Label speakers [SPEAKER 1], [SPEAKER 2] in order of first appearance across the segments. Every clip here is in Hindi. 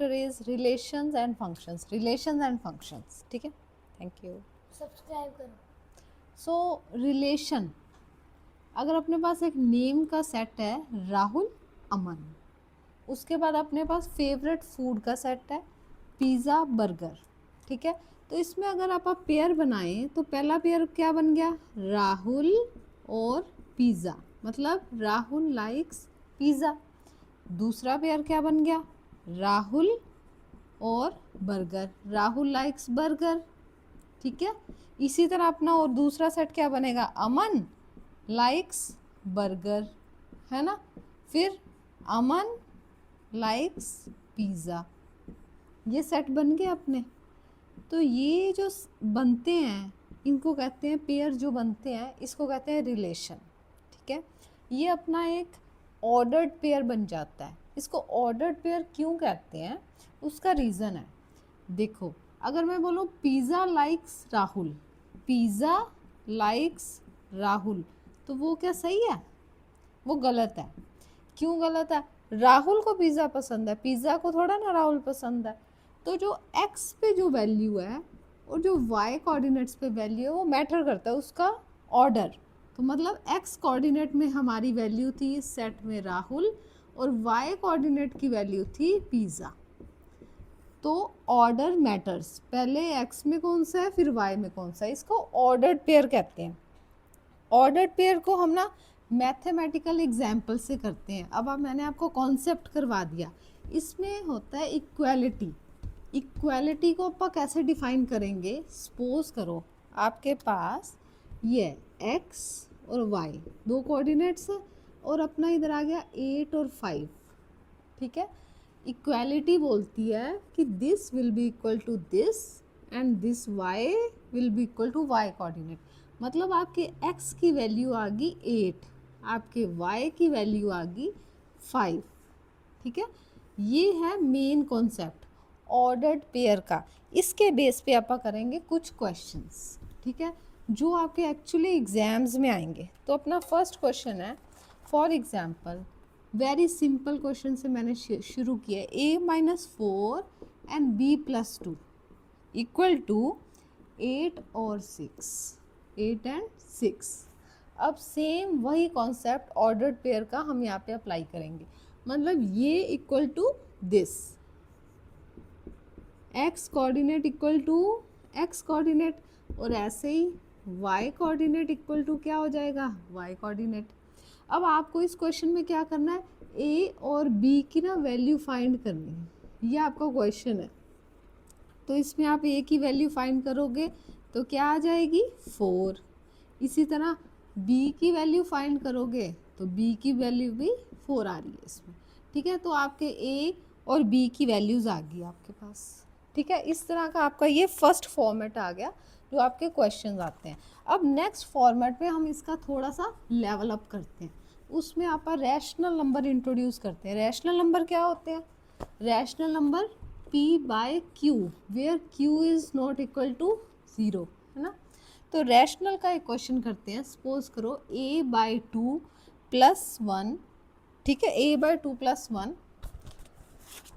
[SPEAKER 1] is relations and functions, relations and functions. ठीक है, थैंक यू।
[SPEAKER 2] सब्सक्राइब करो।
[SPEAKER 1] सो रिलेशन, अगर अपने पास एक नेम का सेट है राहुल अमन, उसके बाद अपने पास फेवरेट फूड का सेट है पिज़्ज़ा बर्गर, ठीक है। तो इसमें अगर आप पेयर बनाएं तो पहला पेयर क्या बन गया, राहुल और पिज़्ज़ा, मतलब राहुल लाइक्स पिज़्ज़ा। दूसरा पेयर क्या बन गया, राहुल और बर्गर, राहुल लाइक्स बर्गर, ठीक है। इसी तरह अपना और दूसरा सेट क्या बनेगा, अमन लाइक्स बर्गर, है ना। फिर अमन लाइक्स पिज़्ज़ा, ये सेट बन गए अपने। तो ये जो बनते हैं इनको कहते हैं पेयर, जो बनते हैं इसको कहते हैं रिलेशन, ठीक है। ये अपना एक ऑर्डर्ड पेयर बन जाता है। इसको ऑर्डर्ड पेयर क्यों कहते हैं, उसका रीज़न है। देखो, अगर मैं बोलूँ pizza likes Rahul, pizza likes Rahul, तो वो क्या सही है, वो गलत है। क्यों गलत है, राहुल को पिज़्ज़ा पसंद है, पिज़्ज़ा को थोड़ा ना राहुल पसंद है। तो जो एक्स पे जो वैल्यू है और जो वाई कोऑर्डिनेट्स पे वैल्यू है वो मैटर करता है, उसका ऑर्डर। तो मतलब एक्स कोऑर्डिनेट में हमारी वैल्यू थी इस सेट में राहुल, और वाई कोऑर्डिनेट की वैल्यू थी पिज़्ज़ा। तो ऑर्डर मैटर्स, पहले एक्स में कौन सा है फिर वाई में कौन सा है, इसको ऑर्डर्ड पेयर कहते हैं। ऑर्डर्ड पेयर को हम ना मैथमेटिकल एग्जाम्पल से करते हैं। अब मैंने आपको कॉन्सेप्ट करवा दिया। इसमें होता है इक्वालिटी। इक्वालिटी को आप कैसे डिफाइन करेंगे, सपोज करो आपके पास ये x और y दो कोऑर्डिनेट्स है, और अपना इधर आ गया 8 और 5, ठीक है। इक्वालिटी बोलती है कि this will be equal to this and this y will be equal to y coordinate. मतलब आपके x की वैल्यू आ गई 8, आपके y की वैल्यू आ गई 5, ठीक है। ये है मेन कॉन्सेप्ट ऑर्डर्ड पेयर का। इसके बेस पे आप करेंगे कुछ क्वेश्चंस, ठीक है, जो आपके एक्चुअली एग्जाम्स में आएंगे। तो अपना फर्स्ट क्वेश्चन है, for example very simple question से मैंने शुरू किया, a-4 and b+2 equal to 8 और 6, 8 एंड 6। अब सेम वही कॉन्सेप्ट ऑर्डर्ड पेयर का हम यहाँ पे अप्लाई करेंगे। मतलब ये equal to this, X coordinate equal to X coordinate, और ऐसे ही वाई कोऑर्डिनेट इक्वल टू क्या हो जाएगा, वाई कोऑर्डिनेट। अब आपको इस क्वेश्चन में क्या करना है, ए और बी की ना वैल्यू फाइंड करनी है, ये आपका क्वेश्चन है। तो इसमें आप ए की वैल्यू फाइंड करोगे तो क्या आ जाएगी 4। इसी तरह बी की वैल्यू फाइंड करोगे तो बी की वैल्यू भी 4 आ रही है इसमें, ठीक है। तो आपके ए और बी की वैल्यूज़ आ गई आपके पास, ठीक है। इस तरह का आपका ये फर्स्ट फॉर्मेट आ गया जो आपके क्वेश्चंस आते हैं। अब नेक्स्ट फॉर्मेट में हम इसका थोड़ा सा लेवल अप करते हैं। उसमें आप रैशनल नंबर इंट्रोड्यूस करते हैं। रैशनल नंबर क्या होते हैं, rational number p by q, where q is not equal to 0, है ना। तो रैशनल का एक क्वेश्चन करते हैं। सपोज करो a/2 + 1, ठीक है, a/2 + 1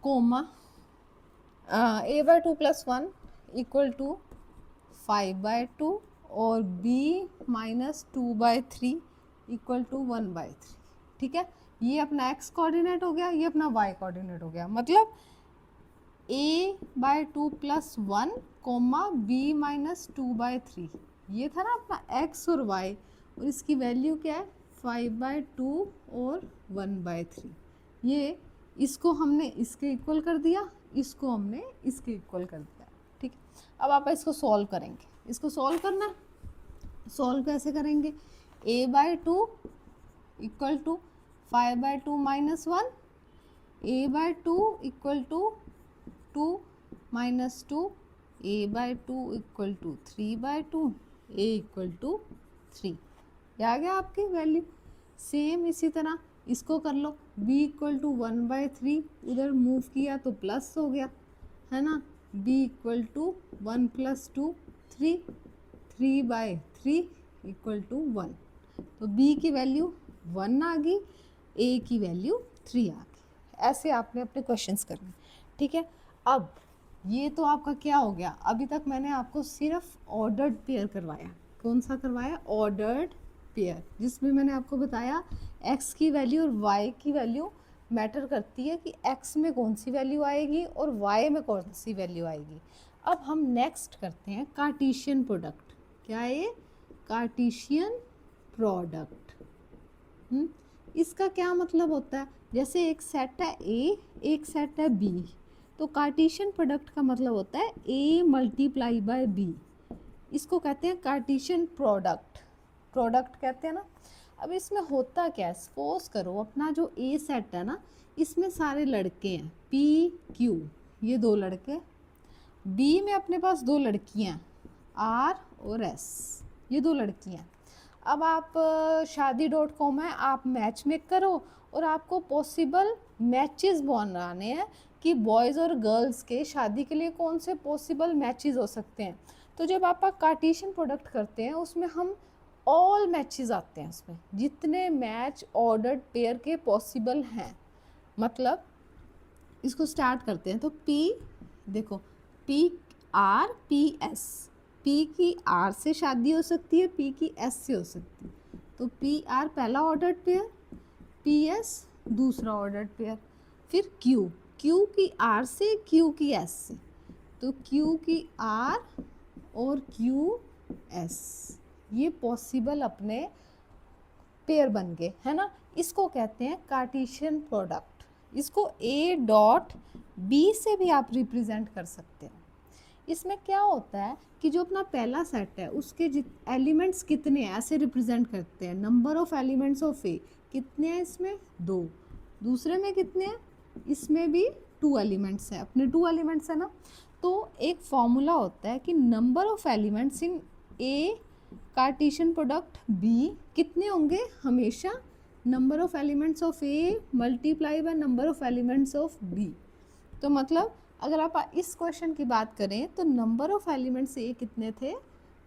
[SPEAKER 1] coma a/2 + 1 equal to 5/2 और b-2/3 इक्वल टू 1/3, ठीक है। ये अपना x कोऑर्डिनेट हो गया, ये अपना y कोऑर्डिनेट हो गया। मतलब a/2 + 1 कोमा b-2/3, ये था ना अपना x और y, और इसकी वैल्यू क्या है 5/2 और 1/3। ये इसको हमने इसके इक्वल कर दिया, इसको हमने इसके इक्वल कर दिया, ठीक है। अब आप इसको सॉल्व करेंगे। इसको सॉल्व करना, सॉल्व कैसे करेंगे, a/2 equal to 5/2 - 1, a/2 equal to 2 - 2, a/2 equal to 3/2, a equal to 3। ये आ गया आपकी वैल्यू। सेम इसी तरह इसको कर लो, b इक्वल टू 1/3, उधर मूव किया तो प्लस हो गया, है ना। b equal to 1 + 2 3, 3/3 equal to 1। तो b की वैल्यू 1 आ गई, a की वैल्यू 3 आ गई। ऐसे आपने अपने क्वेश्चंस करने, ठीक है। अब ये तो आपका क्या हो गया, अभी तक मैंने आपको सिर्फ ऑर्डर्ड पेयर करवाया। कौन सा करवाया? ऑर्डर्ड पेयर, जिसमें मैंने आपको बताया x की वैल्यू और y की वैल्यू मैटर करती है कि x में कौन सी वैल्यू आएगी और y में कौन सी वैल्यू आएगी। अब हम नेक्स्ट करते हैं कार्टेशियन प्रोडक्ट। क्या है ये? Cartesian product. इसका क्या मतलब होता है? जैसे एक सेट है A, एक सेट है B, तो कार्टेशियन प्रोडक्ट का मतलब होता है A मल्टीप्लाई बाय B। इसको कहते हैं कार्टेशियन प्रोडक्ट, प्रोडक्ट कहते हैं ना। अब इसमें होता क्या है? सपोज करो अपना जो A सेट है ना, इसमें सारे लड़के हैं P Q, ये दो लड़के। B में अपने पास दो लड़कियां R और S, ये दो लड़कियां। अब आप शादी.com है, आप मैच मेक करो और आपको पॉसिबल मैचेस बनाने हैं कि बॉयज़ और गर्ल्स के शादी के लिए कौन से पॉसिबल मैचेस हो सकते हैं। तो जब आप कार्टेशियन प्रोडक्ट करते हैं उसमें हम ऑल मैचेस आते हैं, उसमें जितने मैच ऑर्डर्ड पेयर के पॉसिबल हैं। मतलब इसको स्टार्ट करते हैं तो P, देखो P R P S, P की R से शादी हो सकती है, P की S से हो सकती है। तो P R पहला ऑर्डर्ड पेयर, P S दूसरा ऑर्डर्ड पेयर। फिर Q, Q की R से, Q की S से, तो Q की R और Q S, ये पॉसिबल अपने पेयर बन गए, है ना। इसको कहते हैं कार्टेशियन प्रोडक्ट। इसको A डॉट B से भी आप रिप्रेजेंट कर सकते हो। इसमें क्या होता है कि जो अपना पहला सेट है उसके एलिमेंट्स कितने हैं ऐसे रिप्रेजेंट करते हैं। Number of elements of A कितने हैं? इसमें 2। दूसरे में कितने हैं? इसमें भी 2 एलिमेंट्स हैं, अपने 2 एलिमेंट्स है ना। तो एक फॉर्मूला होता है कि number of elements in A Cartesian product B कितने होंगे? हमेशा number of elements of A multiply by number of elements of B. तो मतलब अगर आप इस क्वेश्चन की बात करें तो नंबर ऑफ एलिमेंट्स ए कितने थे?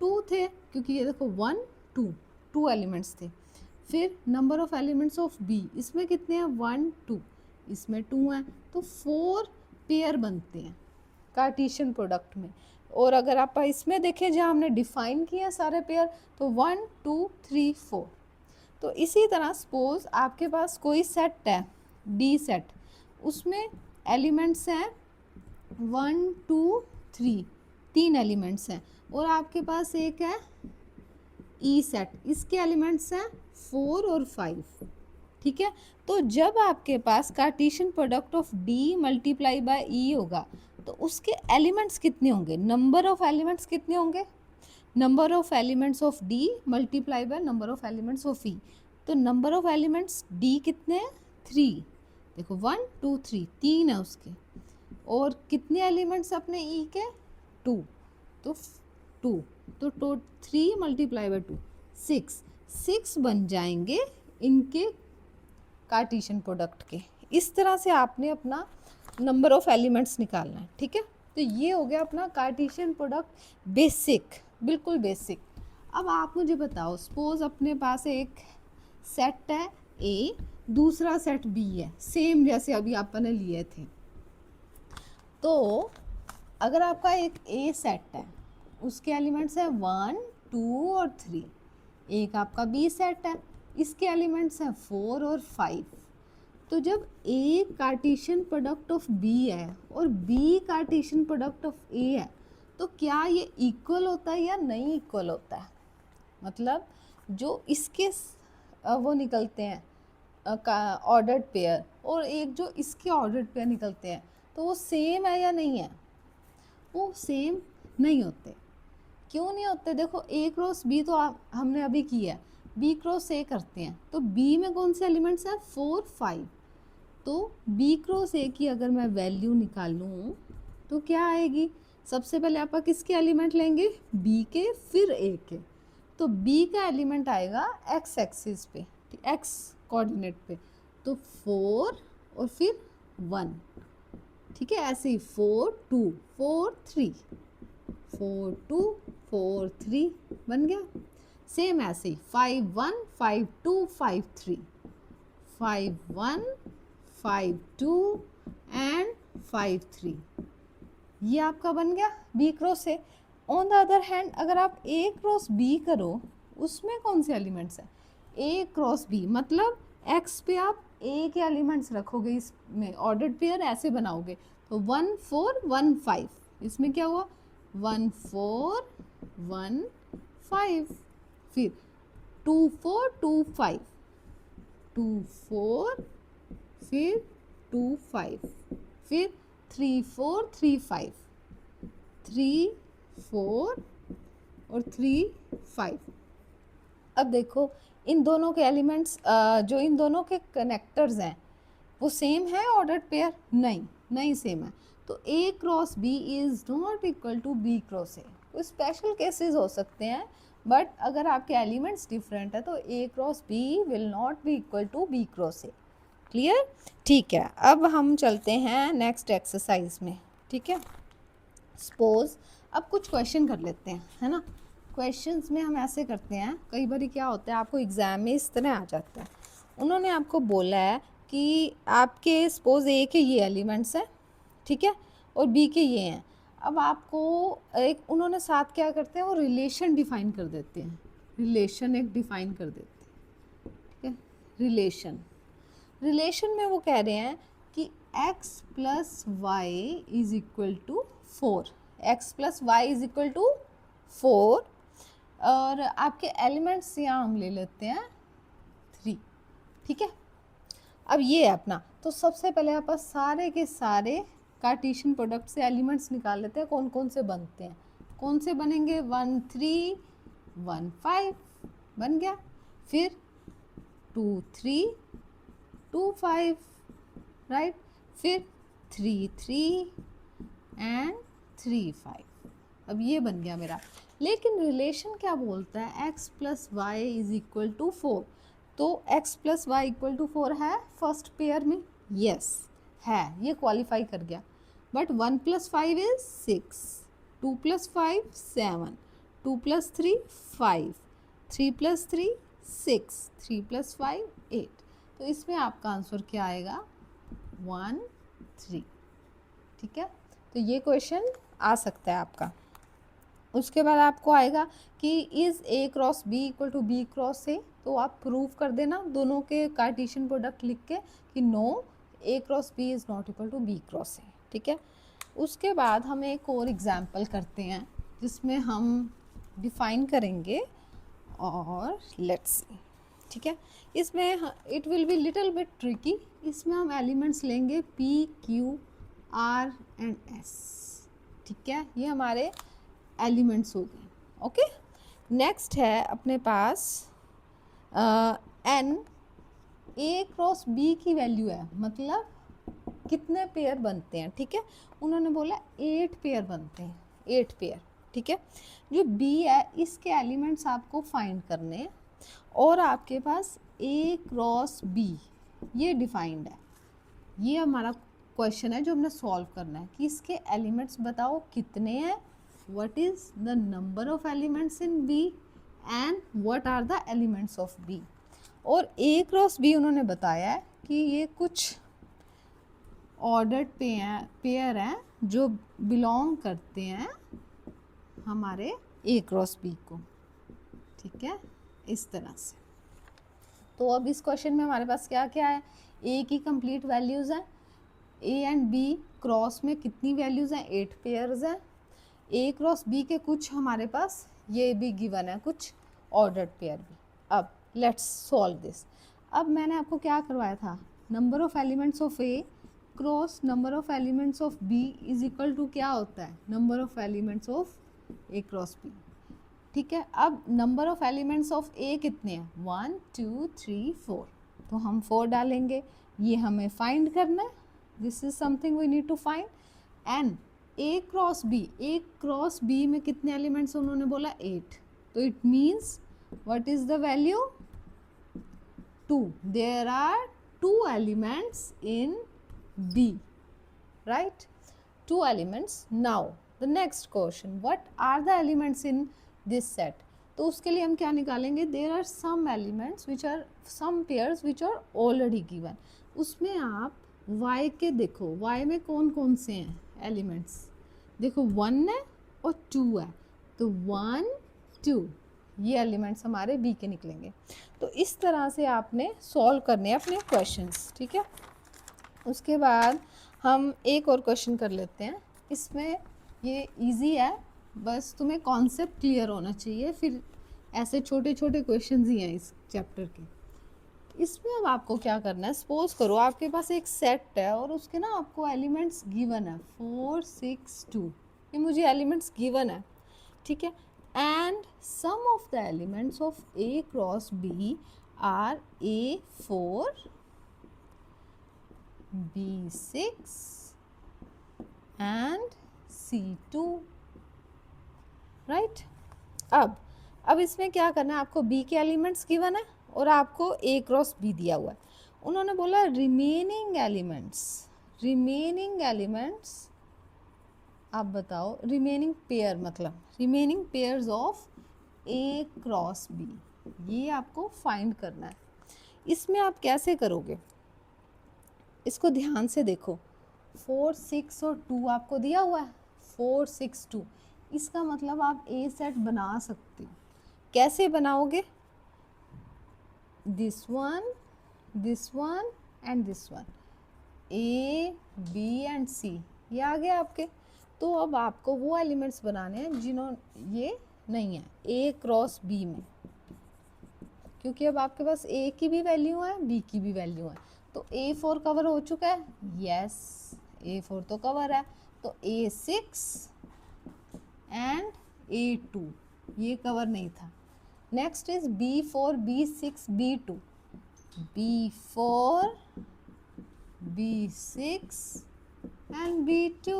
[SPEAKER 1] 2 थे, क्योंकि ये देखो 1 2 2 एलिमेंट्स थे। फिर number of elements of B, इसमें कितने हैं? 1 2, इसमें 2 हैं, तो 4 पेयर बनते हैं कार्टेशियन प्रोडक्ट में। और अगर आप इसमें देखें जहाँ हमने डिफाइन किए हैं सारे पेयर, तो 1 2 3 4। तो इसी तरह सपोज आपके पास कोई सेट है डी सेट, उसमें एलिमेंट्स हैं 1 2 3, 3 एलिमेंट्स हैं। और आपके पास एक है ई सेट, इसके एलिमेंट्स हैं 4 और 5। ठीक है। तो जब आपके पास Cartesian product of D multiply by E होगा तो उसके एलिमेंट्स कितने होंगे? नंबर ऑफ एलिमेंट्स कितने होंगे? Number of elements of D multiply by number of elements of E. तो नंबर ऑफ एलिमेंट्स डी कितने हैं? 3। देखो 1 2 3, 3 है उसके। और कितने एलिमेंट्स अपने ई के? 2, तो 2, तो 3 मल्टीप्लाई बाय 2 6, 6 बन जाएंगे इनके कार्टेशियन प्रोडक्ट के। इस तरह से आपने अपना नंबर ऑफ एलिमेंट्स निकालना है। ठीक है। तो ये हो गया अपना कार्टेशियन प्रोडक्ट बेसिक, बिल्कुल बेसिक। अब आप मुझे बताओ, सपोज अपने पास एक सेट है ए, दूसरा सेट बी है, सेम जैसे अभी आपने लिए थे। तो अगर आपका एक ए सेट है, उसके एलिमेंट्स है 1 2 और 3। एक आपका बी सेट है, इसके एलिमेंट्स हैं 4 और 5। तो जब ए कार्टेशियन प्रोडक्ट ऑफ बी है और बी कार्टेशियन प्रोडक्ट ऑफ ए है, तो क्या ये इक्वल होता है या नहीं इक्वल होता है? मतलब जो इसके वो निकलते हैं ऑर्डर्ड पेयर और एक जो इसके ऑर्डर्ड पेयर निकलते हैं, तो वो सेम है या नहीं है? वो सेम नहीं होते। क्यों नहीं होते? देखो ए क्रॉस बी तो हमने अभी किया है, बी क्रॉस ए करते हैं, तो बी में कौन से एलिमेंट्स हैं? 4 5। तो बी क्रॉस ए की अगर मैं वैल्यू निकालूं तो क्या आएगी? सबसे पहले आप किसके एलिमेंट लेंगे? बी के, फिर ए के। तो बी का एलिमेंट आएगा एक्स एक्सिस पे, एक्स कोऑर्डिनेट पे, तो 4 और फिर 1। ठीक है। ऐसे ही 4 2 4 3, 4 2 4 3 बन गया। सेम ऐसे ही 5 1 5 2 5 3, 5 1 5 2 एंड 5 3, ये आपका बन गया B cross A. On the other hand अगर आप ए क्रॉस बी करो, उसमें कौन से एलिमेंट्स हैं, ए क्रॉस बी, मतलब एक्स पे आप ए के एलिमेंट्स रखोगे, इसमें ऑर्डर्ड पेयर ऐसे बनाओगे, तो 1 4 1 5, इसमें क्या हुआ 1 4 1 5, फिर 2 4 2 5 2 4, फिर 2 5, फिर 3 4 3 5 3 4 और 3 5। अब देखो इन दोनों के एलिमेंट्स, जो इन दोनों के कनेक्टर्स हैं वो सेम है ऑर्डर्ड पेयर, नहीं सेम है, तो A cross B is not equal to B cross A. कोई स्पेशल केसेस हो सकते हैं, बट अगर आपके एलिमेंट्स डिफरेंट है तो A cross B will not be equal to B cross A. Clear? ठीक है, अब हम चलते हैं नेक्स्ट एक्सरसाइज में। ठीक है, सपोज अब कुछ क्वेश्चन कर लेते हैं, है ना। क्वेश्चंस में हम ऐसे करते हैं, कई बार क्या होता है आपको एग्ज़ाम में इस तरह आ जाता है, उन्होंने आपको बोला है कि आपके सपोज ए के ये एलिमेंट्स हैं, ठीक है, और बी के ये हैं। अब आपको एक उन्होंने साथ क्या करते हैं, वो रिलेशन डिफाइन कर देते हैं, रिलेशन एक डिफाइन कर देते हैं, ठीक है। रिलेशन में वो कह रहे हैं कि x plus y is equal to 4, x plus y is equal to 4, और आपके एलिमेंट्स यहाँ हम ले लेते हैं 3, ठीक है। अब ये है अपना, तो सबसे पहले आप सारे के सारे कार्टेशियन प्रोडक्ट से एलिमेंट्स निकाल लेते हैं, कौन कौन से बनते हैं, कौन से बनेंगे 1 3 1 5 बन गया, फिर 2 3 2 5, राइट, फिर 3 3 एंड 3 5, अब ये बन गया मेरा। लेकिन रिलेशन क्या बोलता है, x plus y is equal to 4, तो x plus y equal to 4 है फर्स्ट पेयर में, यस है, ये क्वालिफाई कर गया। But 1 plus 5 is 6, 2 plus 5 7, 2 plus 3 5, 3 plus 3 6, 3 plus 5 8, तो इसमें आपका आंसर क्या आएगा 1 3, ठीक है। तो ये क्वेश्चन आ सकता है आपका। उसके बाद आपको आएगा कि is A cross B equal to B cross A, तो आप प्रूव कर देना दोनों के कार्टेशियन प्रोडक्ट लिख के कि no A cross B is not equal to B cross A, ठीक है। उसके बाद हम एक और एग्जाम्पल करते हैं जिसमें हम डिफाइन करेंगे, और लेट्स सी, ठीक है। इसमें it will be little bit tricky, इसमें हम एलिमेंट्स लेंगे P Q R and S, ठीक है, ये हमारे एलिमेंट्स हो गए। ओके, नेक्स्ट है अपने पास एन, ए क्रॉस बी की वैल्यू है, मतलब कितने पेयर बनते हैं, ठीक है। उन्होंने बोला 8 पेयर बनते हैं, 8 पेयर, ठीक है। जो बी है इसके एलिमेंट्स आपको फाइंड करने हैं, और आपके पास ए क्रॉस बी ये डिफाइंड है, ये हमारा क्वेश्चन है जो हमने सॉल्व करना है कि इसके एलिमेंट्स बताओ कितने हैं, what is the number of elements in B and what are the elements of B। और A क्रॉस B उन्होंने बताया है कि ये कुछ ऑर्डर्ड पेयर हैं जो बिलोंग करते हैं हमारे A क्रॉस B को, ठीक है, इस तरह से। तो अब इस क्वेश्चन में हमारे पास क्या क्या है, A की कंप्लीट वैल्यूज़ हैं, A एंड B क्रॉस में कितनी वैल्यूज़ हैं, 8 पेयर्स हैं, ए क्रॉस बी के कुछ हमारे पास ये भी गिवन है, कुछ ऑर्डर्ड पेयर भी। अब लेट्स सॉल्व दिस। अब मैंने आपको क्या करवाया था, number of elements of A cross number of elements of B is equal to क्या होता है, number of elements of A cross B, ठीक है। अब number of elements of A कितने हैं, 1 2 3 4, तो हम 4 डालेंगे, ये हमें फाइंड करना है, this is something we need to find. And A cross B में कितने एलिमेंट्स उन्होंने बोला 8, तो it means what is the value 2, there are 2 elements in B, right, 2 elements। now the next question, what are the elements in this set, तो उसके लिए हम क्या निकालेंगे, there are some elements which are some pairs which are already given, उसमें आप वाई के देखो, वाई में कौन कौन से हैं एलिमेंट्स, देखो 1 है और 2 है, तो 1 2 ये एलिमेंट्स हमारे बी के निकलेंगे। तो इस तरह से आपने सॉल्व करने हैं अपने क्वेश्चंस, ठीक है। उसके बाद हम एक और क्वेश्चन कर लेते हैं, इसमें ये इजी है, बस तुम्हें कॉन्सेप्ट क्लियर होना चाहिए, फिर ऐसे छोटे छोटे क्वेश्चंस ही हैं इस चैप्टर के। इसमें अब आपको क्या करना है, सपोज करो आपके पास एक सेट है और उसके ना आपको एलिमेंट्स गिवन है 4 6 2, ये मुझे एलिमेंट्स गिवन है, ठीक है। And sum of the elements of A cross B are A4 B6 and C2, right. अब इसमें क्या करना है, आपको बी के एलिमेंट्स गिवन है और आपको ए क्रॉस बी दिया हुआ है। उन्होंने बोला रिमेनिंग एलिमेंट्स आप बताओ, रिमेनिंग पेयर मतलब remaining pairs of A cross B, ये आपको फाइंड करना है। इसमें आप कैसे करोगे, इसको ध्यान से देखो, 4 6 और 2 आपको दिया हुआ है, 4 6 2, इसका मतलब आप ए सेट बना सकते हो। कैसे बनाओगे, this one and this one, A B and C, ये आ गया आपके। तो अब आपको वो एलिमेंट्स बनाने हैं जिन्होंने ये नहीं है ए क्रॉस बी में, क्योंकि अब आपके पास ए की भी वैल्यू है बी की भी वैल्यू है। तो A4 कवर हो चुका है, यस A4 तो कवर है, तो A6 एंड A2 ये कवर नहीं था। Next is B4 B6 B2, B4 B6 and B2,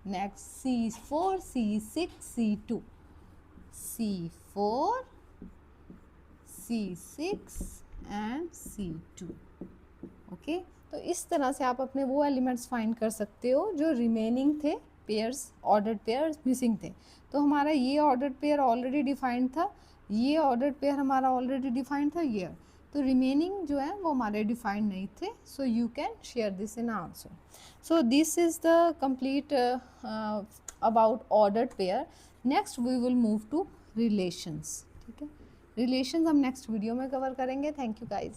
[SPEAKER 1] next C4 C6 C2, C4 C6 and C2, okay. तो इस तरह से आप अपने वो एलिमेंट्स फाइंड कर सकते हो जो रिमेनिंग थे, पेयर्स ऑर्डर्ड पेयर्स मिसिंग थे। तो हमारा ये ऑर्डर्ड पेयर ऑलरेडी डिफाइंड था, ये ऑर्डर्ड पेयर हमारा ऑलरेडी डिफाइंड था, ये तो रिमेनिंग जो है वो हमारे डिफाइंड नहीं थे। So you can share this in answer. So this is the complete about ordered pair. Next we will move to relations, ठीक है। रिलेशंस हम नेक्स्ट वीडियो में कवर करेंगे। Thank you guys.